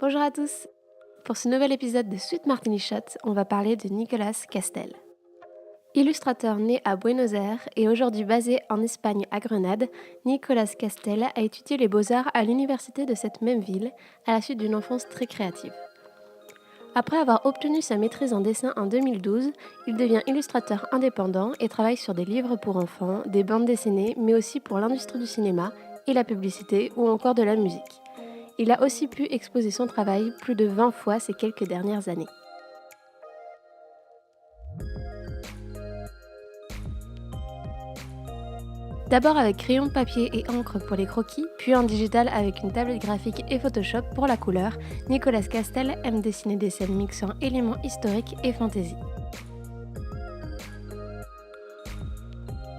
Bonjour à tous. Pour ce nouvel épisode de Sweet Martini Shot, on va parler de Nicolas Castel. Illustrateur né à Buenos Aires et aujourd'hui basé en Espagne à Grenade, Nicolas Castel a étudié les beaux-arts à l'université de cette même ville à la suite d'une enfance très créative. Après avoir obtenu sa maîtrise en dessin en 2012, il devient illustrateur indépendant et travaille sur des livres pour enfants, des bandes dessinées, mais aussi pour l'industrie du cinéma et la publicité ou encore de la musique. Il a aussi pu exposer son travail plus de 20 fois ces quelques dernières années. D'abord avec crayon, papier et encre pour les croquis, puis en digital avec une tablette graphique et Photoshop pour la couleur, Nicolas Castel aime dessiner des scènes mixant éléments historiques et fantaisie.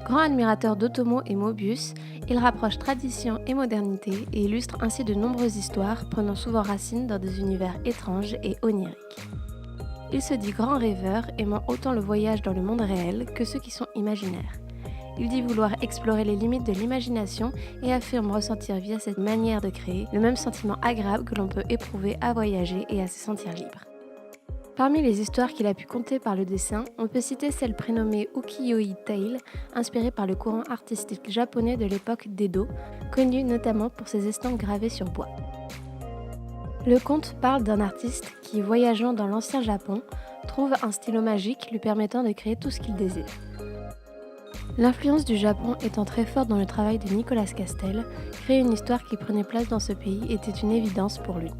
Grand admirateur d'Otomo et Mobius, il rapproche tradition et modernité et illustre ainsi de nombreuses histoires prenant souvent racine dans des univers étranges et oniriques. Il se dit grand rêveur, aimant autant le voyage dans le monde réel que ceux qui sont imaginaires. Il dit vouloir explorer les limites de l'imagination et affirme ressentir via cette manière de créer le même sentiment agréable que l'on peut éprouver à voyager et à se sentir libre. Parmi les histoires qu'il a pu conter par le dessin, on peut citer celle prénommée Ukiyo-e Tale, inspirée par le courant artistique japonais de l'époque d'Edo, connu notamment pour ses estampes gravées sur bois. Le conte parle d'un artiste qui, voyageant dans l'ancien Japon, trouve un stylo magique lui permettant de créer tout ce qu'il désire. L'influence du Japon étant très forte dans le travail de Nicolas Castel, créer une histoire qui prenait place dans ce pays était une évidence pour lui.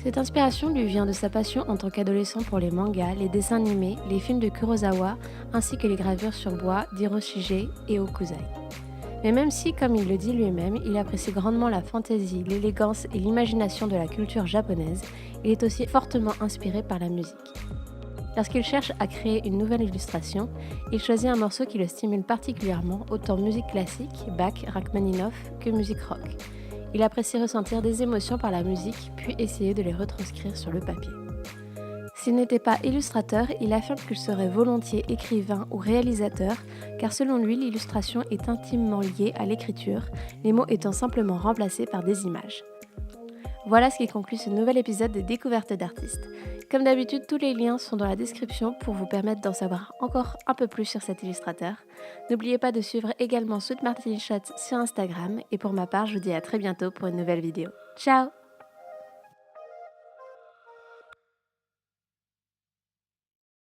Cette inspiration lui vient de sa passion en tant qu'adolescent pour les mangas, les dessins animés, les films de Kurosawa, ainsi que les gravures sur bois d'Hiroshige et Hokusai. Mais même si, comme il le dit lui-même, il apprécie grandement la fantaisie, l'élégance et l'imagination de la culture japonaise, il est aussi fortement inspiré par la musique. Lorsqu'il cherche à créer une nouvelle illustration, il choisit un morceau qui le stimule particulièrement, autant musique classique, Bach, Rachmaninoff, que musique rock. Il apprécie ressentir des émotions par la musique, puis essayer de les retranscrire sur le papier. S'il n'était pas illustrateur, il affirme qu'il serait volontiers écrivain ou réalisateur, car selon lui, l'illustration est intimement liée à l'écriture, les mots étant simplement remplacés par des images. Voilà ce qui conclut ce nouvel épisode de Découverte d'artistes. Comme d'habitude, tous les liens sont dans la description pour vous permettre d'en savoir encore un peu plus sur cet illustrateur. N'oubliez pas de suivre également Sweet Martini Shot sur Instagram et pour ma part, je vous dis à très bientôt pour une nouvelle vidéo. Ciao!